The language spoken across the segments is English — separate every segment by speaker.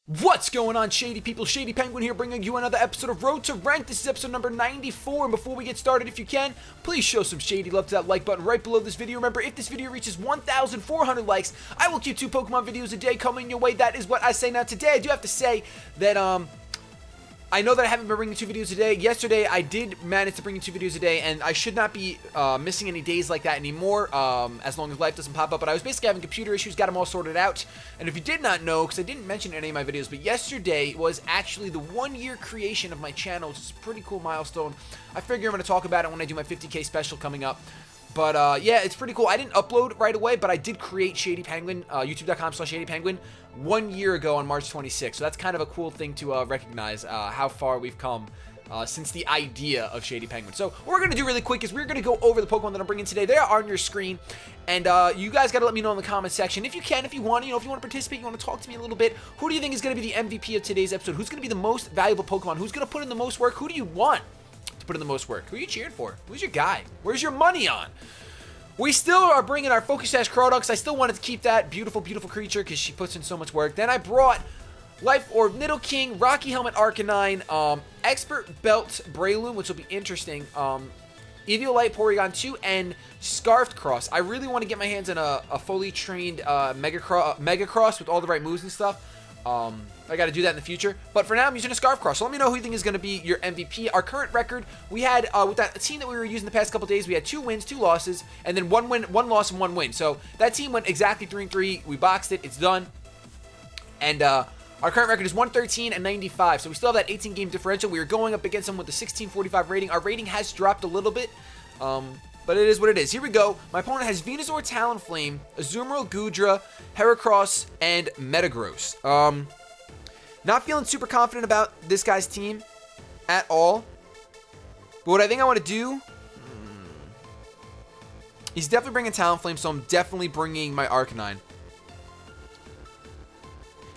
Speaker 1: What's going on, Shady people? ShadyPenguinn here, bringing you another episode of Road to Rank. This is episode number 94, and before we get started, if you can, please show some shady love to that like button right below this video. Remember, if this video reaches 1,400 likes, I will keep 2 Pokemon videos a day coming your way. That is what I say. Now, today, I do have to say that, I know that I haven't been bringing 2 videos a day. Yesterday, I did manage to bring you 2 videos a day, and I should not be missing any days like that anymore, as long as life doesn't pop up. But I was basically having computer issues, got them all sorted out. And if you did not know, because I didn't mention any of my videos, but yesterday was actually the 1-year creation of my channel, which is a pretty cool milestone. I figure I'm going to talk about it when I do my 50K special coming up. But, yeah, it's pretty cool. I didn't upload right away, but I did create ShadyPenguinn, youtube.com/ShadyPenguinn, 1 year ago on March 26th. So that's kind of a cool thing to recognize how far we've come since the idea of ShadyPenguinn. So what we're going to do really quick is we're going to go over the Pokemon that I'm bringing today. They are on your screen, and you guys got to let me know in the comment section. If you can, if you want to, if you want to participate, you want to talk to me a little bit, who do you think is going to be the MVP of today's episode? Who's going to be the most valuable Pokemon? Who's going to put in the most work? Who do you want to put in the most work? Who are you cheering for? Who's your guy? Where's your money on? We still are bringing our Focus Sash Crawdux. I still wanted to keep that beautiful, beautiful creature because she puts in so much work. Then I brought Life Orb Nidoking, Rocky Helmet Arcanine, Expert Belt Breloom, which will be interesting, Eviolite Porygon 2, and Scarfed Cross. I really want to get my hands on a fully trained Mega Cross with all the right moves and stuff. I got to do that in the future. But for now, I'm using a Scarf Cross. So let me know who you think is going to be your MVP. Our current record, we had, with that team that we were using the past couple days, we had 2 wins, 2 losses, and then 1 win, 1 loss, and 1 win. So that team went exactly 3-3. We boxed it. It's done. And our current record is 113 and 95. So we still have that 18-game differential. We are going up against them with a 1645 rating. Our rating has dropped a little bit. But it is what it is. Here we go. My opponent has Venusaur, Talonflame, Azumarill, Goodra, Heracross, and Metagross. Not feeling super confident about this guy's team at all. But what I think I want to do... He's definitely bringing Talonflame, so I'm definitely bringing my Arcanine.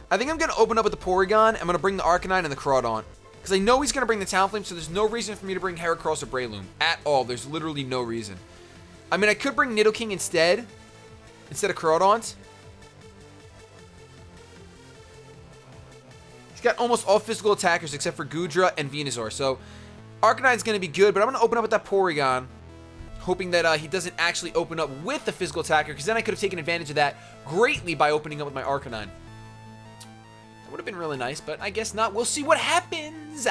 Speaker 1: I think I'm going to open up with the Porygon. I'm going to bring the Arcanine and the Crawdaunt. Because I know he's going to bring the Talonflame, so there's no reason for me to bring Heracross or Breloom. At all. There's literally no reason. I mean, I could bring Nidoking instead of Crawdaunt. He's got almost all physical attackers except for Goodra and Venusaur. So, Arcanine's going to be good, but I'm going to open up with that Porygon, hoping that he doesn't actually open up with the physical attacker, because then I could have taken advantage of that greatly by opening up with my Arcanine. Would have been really nice, but I guess not. We'll see what happens.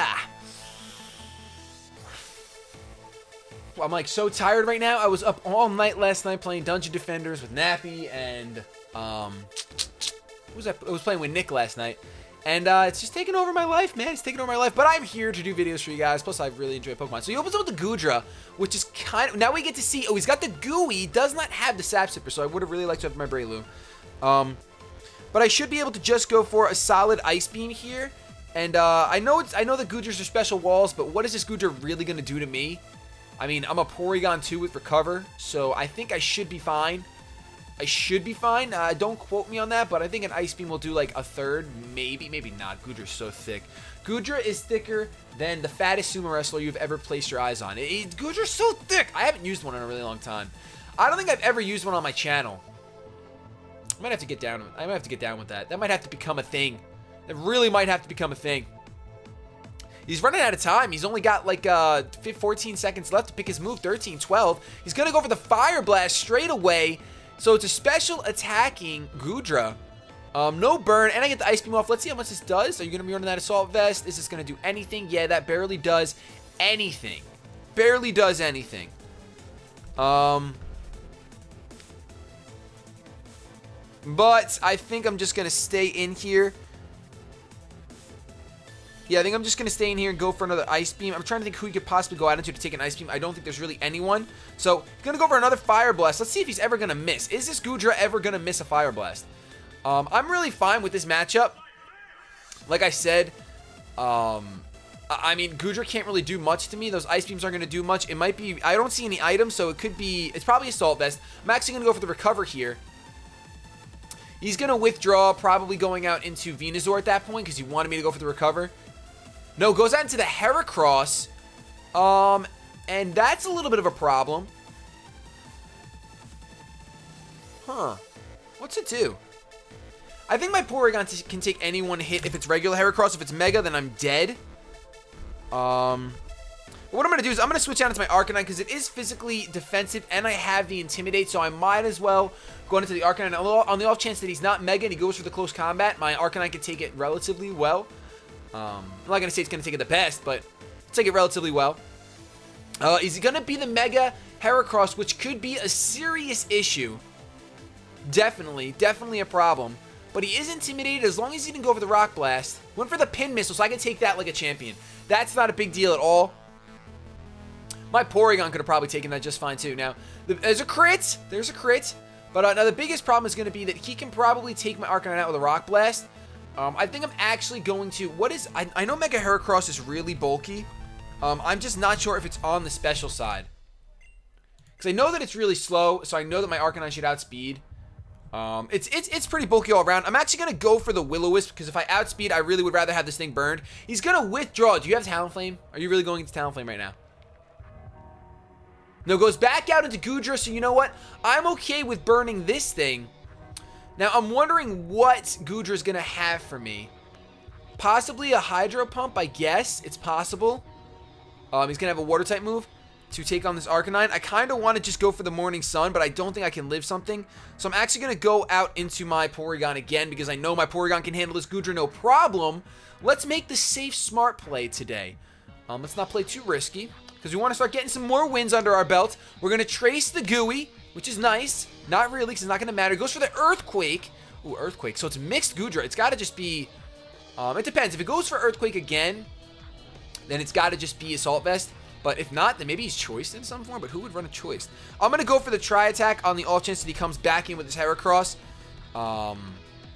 Speaker 1: I'm like so tired right now. I was up all night last night playing Dungeon Defenders with Nappy and I was playing with Nick last night, and it's just taking over my life, man. It's taking over my life. But I'm here to do videos for you guys. Plus, I really enjoy Pokemon. So he opens up with the Goodra, which is kind of, now we get to see. Oh, he's got the Gooey. He does not have the Sap Sipper, so I would have really liked to have my Breloom. But I should be able to just go for a solid Ice Beam here. And I know the Goodras are special walls, but what is this Goodra really going to do to me? I mean, I'm a Porygon 2 with Recover, so I think I should be fine. I should be fine. Don't quote me on that, but I think an Ice Beam will do like a third. Maybe, maybe not. Goodra's so thick. Goodra is thicker than the fattest sumo wrestler you've ever placed your eyes on. Goodra's so thick. I haven't used one in a really long time. I don't think I've ever used one on my channel. I might have to get down. I might have to get down with that. That might have to become a thing. It really might have to become a thing. He's running out of time. He's only got like 14 seconds left to pick his move. 13, 12. He's gonna go for the Fire Blast straight away. So it's a special attacking Goodra. No burn, and I get the Ice Beam off. Let's see how much this does. Are you gonna be running that Assault Vest? Is this gonna do anything? Yeah, that barely does anything. Barely does anything. But I think I'm just going to stay in here. Yeah, I think I'm just going to stay in here and go for another Ice Beam. I'm trying to think who he could possibly go out into to take an Ice Beam. I don't think there's really anyone. So, he's going to go for another Fire Blast. Let's see if he's ever going to miss. Is this Goodra ever going to miss a Fire Blast? I'm really fine with this matchup. Like I said, I mean, Goodra can't really do much to me. Those Ice Beams aren't going to do much. It might be... I don't see any items, so it could be... It's probably Assault Vest. I'm actually going to go for the Recover here. He's going to withdraw, probably going out into Venusaur at that point, because he wanted me to go for the Recover. No, goes out into the Heracross. And that's a little bit of a problem. Huh. What's it do? I think my Porygon can take any one hit if it's regular Heracross. If it's Mega, then I'm dead. What I'm going to do is I'm going to switch out into my Arcanine because it is physically defensive and I have the Intimidate, so I might as well go into the Arcanine. On the off chance that he's not Mega and he goes for the close combat, my Arcanine can take it relatively well. I'm not going to say it's going to take it the best, but take it relatively well. Is he going to be the Mega Heracross, which could be a serious issue? Definitely a problem. But he is intimidated as long as he didn't go for the Rock Blast. Went for the Pin Missile, so I can take that like a champion. That's not a big deal at all. My Porygon could have probably taken that just fine too. Now, there's a crit. But now the biggest problem is going to be that he can probably take my Arcanine out with a Rock Blast. I think I'm actually going to... I know Mega Heracross is really bulky. I'm just not sure if it's on the special side. Because I know that it's really slow, so I know that my Arcanine should outspeed. It's pretty bulky all around. I'm actually going to go for the Will-O-Wisp, because if I outspeed, I really would rather have this thing burned. He's going to withdraw. Do you have Talonflame? Are you really going into Talonflame right now? No, goes back out into Goodra, so you know what? I'm okay with burning this thing. Now, I'm wondering what Goodra's going to have for me. Possibly a Hydro Pump, I guess. It's possible. He's going to have a Water-type move to take on this Arcanine. I kind of want to just go for the Morning Sun, but I don't think I can live something. So I'm actually going to go out into my Porygon again, because I know my Porygon can handle this Goodra no problem. Let's make the safe, smart play today. Let's not play too risky, because we want to start getting some more wins under our belt. We're going to trace the Gooey, which is nice. Not really, because it's not going to matter. It goes for the Earthquake. Ooh, Earthquake. So it's mixed Goodra. It's got to just be... it depends. If it goes for Earthquake again, then it's got to just be Assault Vest. But if not, then maybe he's Choiced in some form. But who would run a Choiced? I'm going to go for the Tri-Attack on the off chance that he comes back in with his Heracross.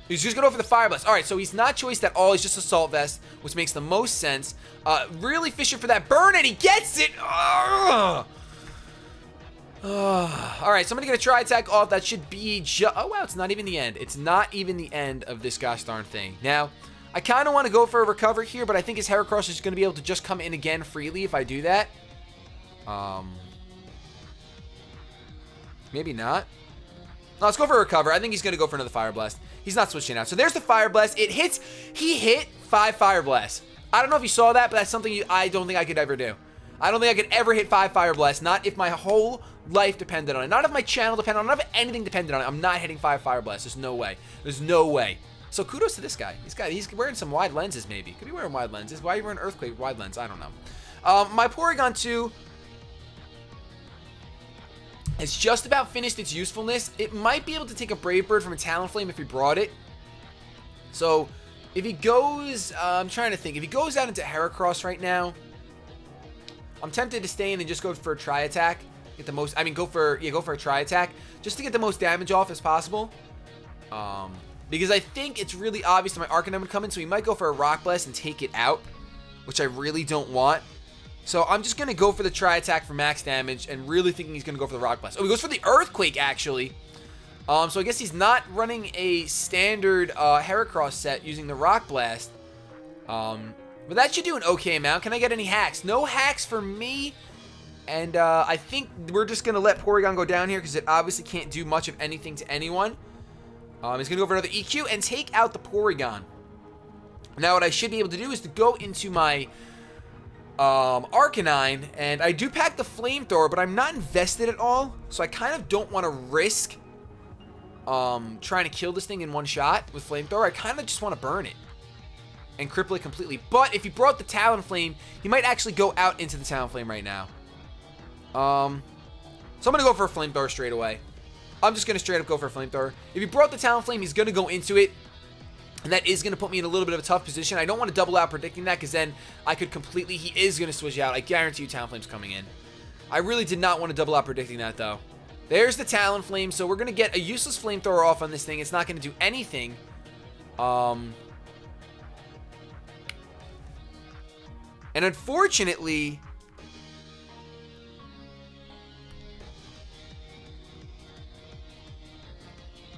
Speaker 1: He's just going to go for the Fire Blast. Alright, so he's not Choiced at all. He's just Assault Vest, which makes the most sense. Really fishing for that burn, and he gets it! Alright, so I'm going to get a Tri-Attack off. That should be oh, wow, it's not even the end. It's not even the end of this gosh darn thing. Now, I kind of want to go for a Recover here, but I think his Heracross is going to be able to just come in again freely if I do that. Maybe not. No, let's go for a Recover. I think he's going to go for another Fire Blast. He's not switching out. So there's the Fire Blast. It hits. He hit 5 Fire Blasts. I don't know if you saw that, but that's something I don't think I could ever do. I don't think I could ever hit 5 Fire Blasts. Not if my whole life depended on it. Not if my channel depended on it. Not if anything depended on it. I'm not hitting 5 Fire Blasts. There's no way. There's no way. So kudos to this guy. He's wearing some wide lenses, maybe. Could be wearing wide lenses. Why are you wearing Earthquake wide lens? I don't know. My Porygon 2... it's just about finished its usefulness. It might be able to take a Brave Bird from a Talonflame if he brought it. So, if he goes... I'm trying to think. If he goes out into Heracross right now, I'm tempted to stay in and just go for a Tri-Attack. Get the most... I mean, go for a Tri-Attack. Just to get the most damage off as possible. Because I think it's really obvious that my Arcanine would come in, so he might go for a Rock Blast and take it out, which I really don't want. So I'm just going to go for the Tri-Attack for max damage and really thinking he's going to go for the Rock Blast. Oh, he goes for the Earthquake, actually. So I guess he's not running a standard Heracross set using the Rock Blast. But that should do an okay amount. Can I get any hacks? No hacks for me. And I think we're just going to let Porygon go down here because it obviously can't do much of anything to anyone. He's going to go for another EQ and take out the Porygon. Now what I should be able to do is to go into my... Arcanine, and I do pack the Flamethrower, but I'm not invested at all, so I kind of don't want to risk trying to kill this thing in one shot with Flamethrower. I kind of just want to burn it and cripple it completely. But if he brought the Talonflame, he might actually go out into the Talonflame right now. So I'm going to go for a Flamethrower straight away. I'm just going to straight up go for a Flamethrower. If he brought the Talonflame, he's going to go into it. And that is going to put me in a little bit of a tough position. I don't want to double out predicting that because then I could completely... He is going to switch out. I guarantee you Talonflame's coming in. I really did not want to double out predicting that, though. There's the Talonflame. So we're going to get a useless Flamethrower off on this thing. It's not going to do anything. And unfortunately...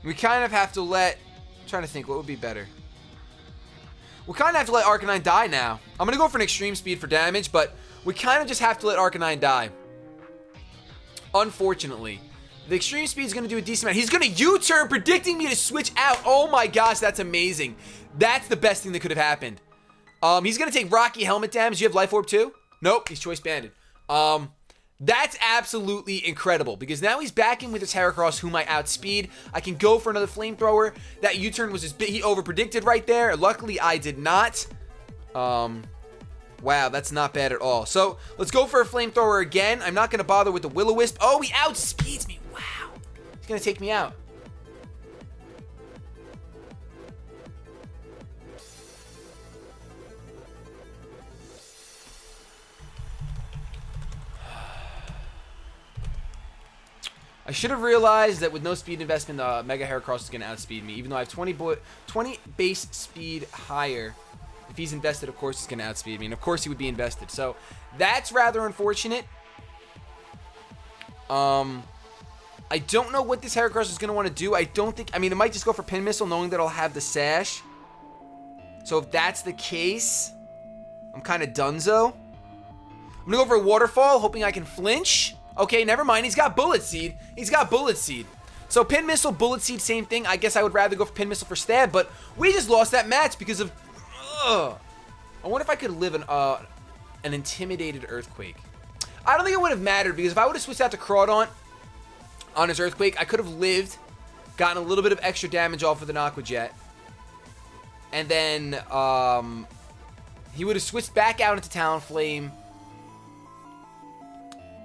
Speaker 1: we kind of have to let... I'm trying to think what would be better. We kind of have to let Arcanine die now. I'm going to go for an Extreme Speed for damage, but we kind of just have to let Arcanine die. Unfortunately. The extreme speed is going to do a decent amount. He's going to U-turn, predicting me to switch out. Oh my gosh, that's amazing. That's the best thing that could have happened. He's going to take Rocky helmet damage. You have Life Orb too? Nope, he's choice banded. That's absolutely incredible because now he's back in with his Heracross, whom I outspeed. I can go for another flamethrower. That U-turn was he over-predicted right there. Luckily, I did not. Wow, that's not bad at all. So let's go for a flamethrower again. I'm not going to bother with the Will-O-Wisp. Oh, he outspeeds me. Wow. He's going to take me out. I should have realized that with no speed investment, Mega Heracross is going to outspeed me. Even though I have 20 base speed higher. If he's invested, of course, he's going to outspeed me. And of course, he would be invested. So, that's rather unfortunate. I don't know what this Heracross is going to want to do. I mean, it might just go for Pin Missile, knowing that I'll have the Sash. So, if that's the case, I'm kind of donezo. I'm going to go for a Waterfall, hoping I can flinch. Okay, never mind. He's got Bullet Seed. He's got Bullet Seed. So, Pin Missile, Bullet Seed, same thing. I guess I would rather go for Pin Missile for Stab, but we just lost that match because of... I wonder if I could live an Intimidated Earthquake. I don't think it would have mattered because if I would have switched out to Crawdaunt on his Earthquake, I could have lived, gotten a little bit of extra damage off with an Aqua Jet, and then he would have switched back out into Talonflame,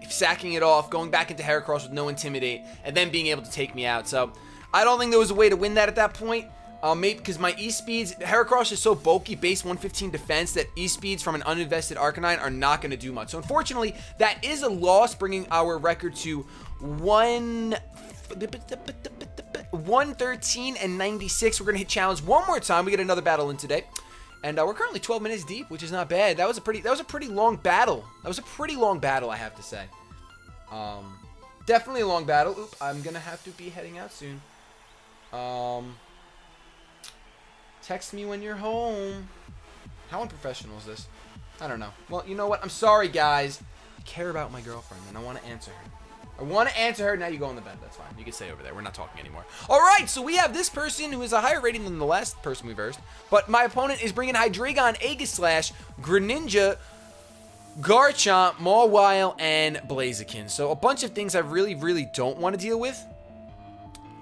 Speaker 1: sacking it off, going back into Heracross with no Intimidate, and then being able to take me out. So, I don't think there was a way to win that at that point. Maybe because my E-Speeds, Heracross is so bulky, base 115 defense, that E-Speeds from an uninvested Arcanine are not going to do much. So, unfortunately, that is a loss, bringing our record to 113 and 96. We're going to hit challenge one more time. We get another battle in today. And we're currently 12 minutes deep, which is not bad. That was a pretty long battle. That was a pretty long battle, I have to say. Definitely a long battle. Oop, I'm gonna have to be heading out soon. Text me when you're home. How unprofessional is this? I don't know. Well, you know what? I'm sorry, guys. I care about my girlfriend, and I want to answer her. Now you go on the bed. That's fine. You can stay over there. We're not talking anymore. All right, so we have this person who is a higher rating than the last person we versed. But my opponent is bringing Hydreigon, Aegislash, Greninja, Garchomp, Mawile, and Blaziken. So a bunch of things I really, really don't want to deal with.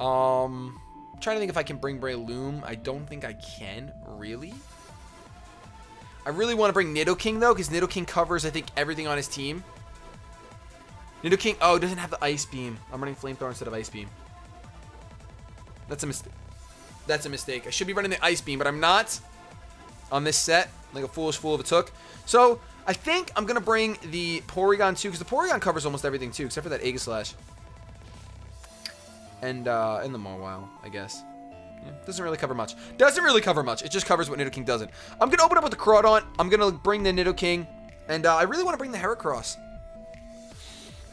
Speaker 1: I'm trying to think if I can bring Breloom. I don't think I can, really. I really want to bring Nidoking, though, because Nidoking covers, I think, everything on his team. Nidoking, oh, doesn't have the Ice Beam. I'm running Flamethrower instead of Ice Beam. That's a mistake. That's a mistake. I should be running the Ice Beam, but I'm not on this set. Like a foolish fool of a took. So, I think I'm going to bring the Porygon, too, because the Porygon covers almost everything, too, except for that Aegislash. And the Mawile, I guess. Yeah, doesn't really cover much. Doesn't really cover much. It just covers what Nidoking doesn't. I'm going to open up with the Crawdaunt. I'm going to bring the Nidoking. And I really want to bring the Heracross.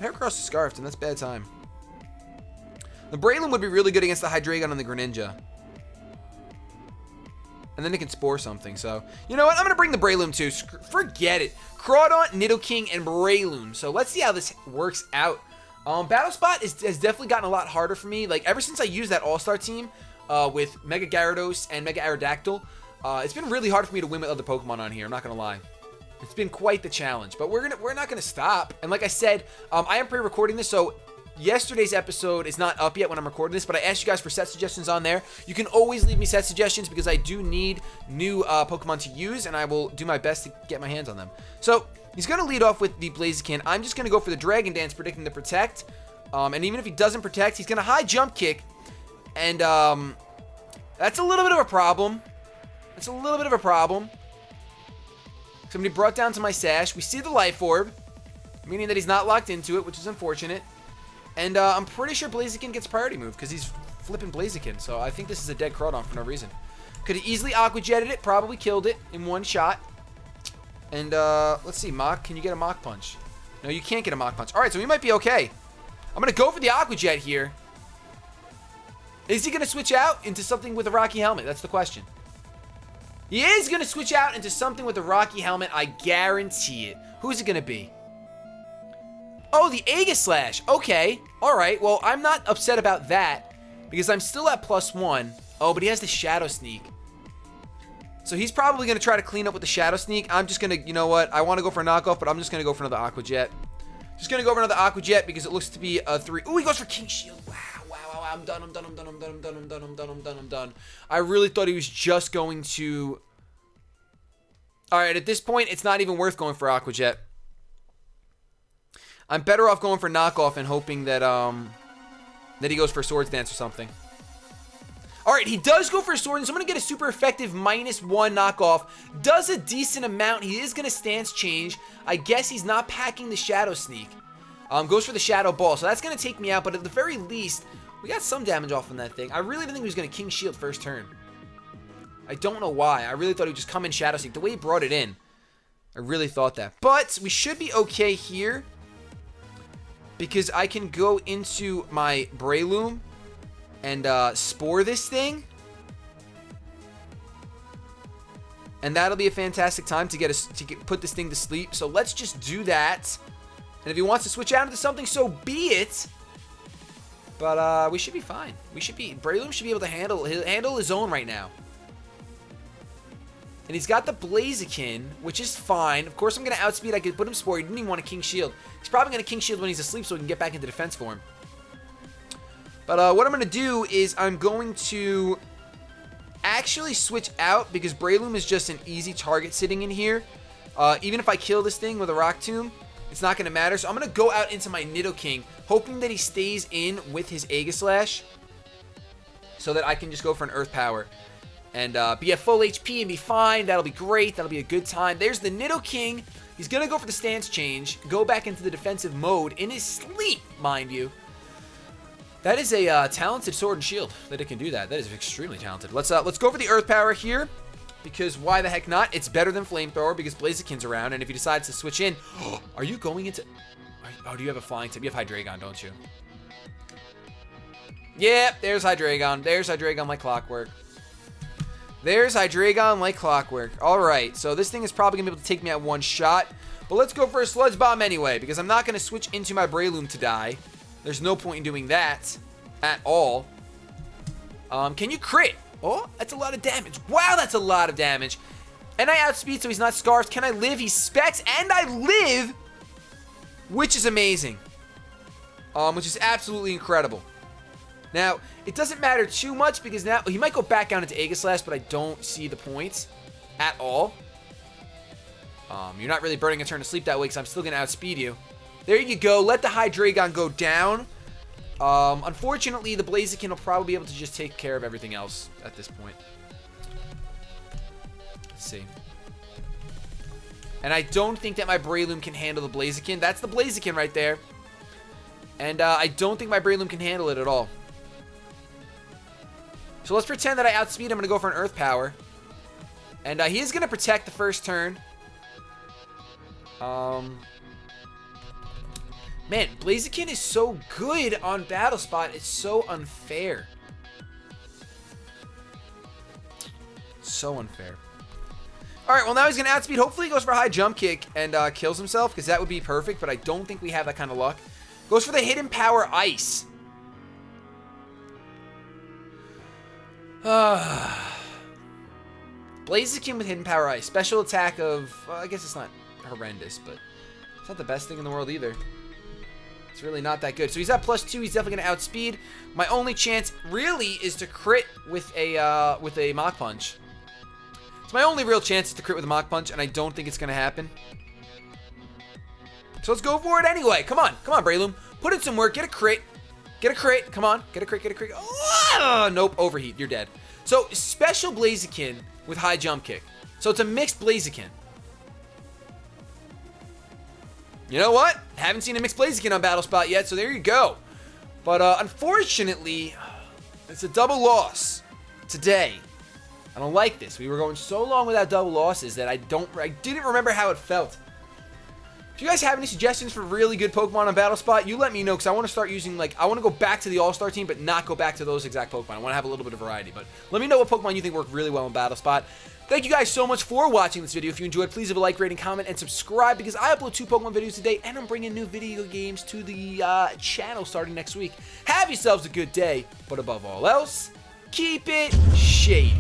Speaker 1: Heracross is scarfed, and that's bad time. The Breloom would be really good against the Hydreigon and the Greninja. And then it can Spore something, so... You know what? I'm going to bring the Breloom, too. Forget it. Crawdaunt, Nidoking, and Breloom. So let's see how this works out. Battle Spot has definitely gotten a lot harder for me. Like, ever since I used that All-Star team with Mega Gyarados and Mega Aerodactyl, it's been really hard for me to win with other Pokemon on here. I'm not going to lie. It's been quite the challenge, but we're not gonna stop. And like I said, I am pre-recording this, so yesterday's episode is not up yet when I'm recording this, but I asked you guys for set suggestions on there. You can always leave me set suggestions because I do need new Pokemon to use, and I will do my best to get my hands on them. So he's gonna lead off with the Blaziken. I'm just gonna go for the Dragon Dance, predicting the Protect. And even if he doesn't Protect, he's gonna High Jump Kick, and that's a little bit of a problem. Somebody brought down to my Sash. We see the Life Orb, meaning that he's not locked into it, which is unfortunate. And I'm pretty sure Blaziken gets priority move because he's flipping Blaziken. So I think this is a dead Crawdaunt for no reason. Could have easily Aqua Jetted it, probably killed it in one shot. And let's see, Mach. Can you get a Mach Punch? No, you can't get a Mach Punch. All right, so we might be okay. I'm going to go for the Aqua Jet here. Is he going to switch out into something with a Rocky Helmet? That's the question. He is going to switch out into something with a Rocky Helmet. I guarantee it. Who's it going to be? Oh, the Aegislash. Okay. All right. Well, I'm not upset about that because I'm still at +1. Oh, but he has the Shadow Sneak. So he's probably going to try to clean up with the Shadow Sneak. I'm just going to, you know what? I want to go for a knockoff, but I'm just going to go for another Aqua Jet. Just going to go for another Aqua Jet because it looks to be a 3. Ooh, he goes for King Shield. Wow. I'm done. I'm done. I really thought he was just going to... All right, at this point, it's not even worth going for Aqua Jet. I'm better off going for knockoff and hoping that that he goes for Swords Dance or something. All right, he does go for a Sword Dance, so I'm going to get a super effective -1 knockoff. Does a decent amount. He is going to Stance Change. I guess he's not packing the Shadow Sneak. Goes for the Shadow Ball, so that's going to take me out, but at the very least, we got some damage off on that thing. I really didn't think he was going to King Shield first turn. I don't know why. I really thought he would just come in Shadow Sneak. The way he brought it in, I really thought that. But we should be okay here because I can go into my Breloom and Spore this thing. And that'll be a fantastic time to put this thing to sleep. So let's just do that. And if he wants to switch out into something, so be it. But we should be fine. Breloom should be able to handle his own right now. And he's got the Blaziken, which is fine. Of course, I'm going to outspeed. I could put him Spore. He didn't even want a King Shield. He's probably going to King Shield when he's asleep so we can get back into defense for him. But what I'm going to do is I'm going to actually switch out because Breloom is just an easy target sitting in here. Even if I kill this thing with a Rock Tomb, it's not going to matter. So I'm going to go out into my Nidoking, hoping that he stays in with his Aegislash so that I can just go for an Earth Power. And be at full HP and be fine. That'll be great. That'll be a good time. There's the Nidoking. He's going to go for the Stance Change. Go back into the defensive mode in his sleep, mind you. That is a talented Sword and Shield that it can do that. That is extremely talented. Let's go for the Earth Power here. Because why the heck not? It's better than Flamethrower because Blaziken's around. And if he decides to switch in... Are you going into... Oh, do you have a flying type? You have Hydreigon, don't you? Yeah, there's Hydreigon. There's Hydreigon like clockwork. There's Hydreigon like clockwork. Alright, so this thing is probably going to be able to take me at one shot. But let's go for a Sludge Bomb anyway, because I'm not going to switch into my Breloom to die. There's no point in doing that at all. Can you crit? Oh, that's a lot of damage. Wow, that's a lot of damage. And I outspeed, so he's not Scarfed. Can I live? He Specs, and I live! Which is amazing. Which is absolutely incredible. Now, it doesn't matter too much because now he might go back down into Aegislash, but I don't see the points at all. You're not really burning a turn to sleep that way because I'm still going to outspeed you. There you go. Let the Hydreigon go down. Unfortunately, the Blaziken will probably be able to just take care of everything else at this point. Let's see. And I don't think that my Breloom can handle the Blaziken. That's the Blaziken right there. And I don't think my Breloom can handle it at all. So let's pretend that I outspeed him. I'm going to go for an Earth Power. And he is going to protect the first turn. Man, Blaziken is so good on Battle Spot. It's so unfair. So unfair. Alright, well now he's going to outspeed. Hopefully he goes for a high jump kick and kills himself, because that would be perfect, but I don't think we have that kind of luck. Goes for the Hidden Power Ice. Blaziken with Hidden Power Ice. Special attack of... Well, I guess it's not horrendous, but it's not the best thing in the world either. It's really not that good. So he's at +2. He's definitely going to outspeed. My only chance really is to crit with a Mach Punch. It's my only real chance is to crit with a Mach Punch, and I don't think it's going to happen. So let's go for it anyway. Come on. Come on, Breloom. Put in some work. Get a crit. Get a crit. Come on. Get a crit. Get a crit. Oh, nope. Overheat. You're dead. So special Blaziken with high jump kick. So it's a mixed Blaziken. You know what? Haven't seen a mixed Blaziken on Battle Spot yet, so there you go. But unfortunately, it's a double loss today. I don't like this. We were going so long without double losses that I didn't remember how it felt. If you guys have any suggestions for really good Pokemon on Battle Spot, you let me know, because I want to start using, I want to go back to the All-Star team, but not go back to those exact Pokemon. I want to have a little bit of variety, but let me know what Pokemon you think work really well in Battle Spot. Thank you guys so much for watching this video. If you enjoyed, please leave a like, rating, comment, and subscribe because I upload 2 Pokemon videos a day and I'm bringing new video games to the channel starting next week. Have yourselves a good day, but above all else, keep it shady.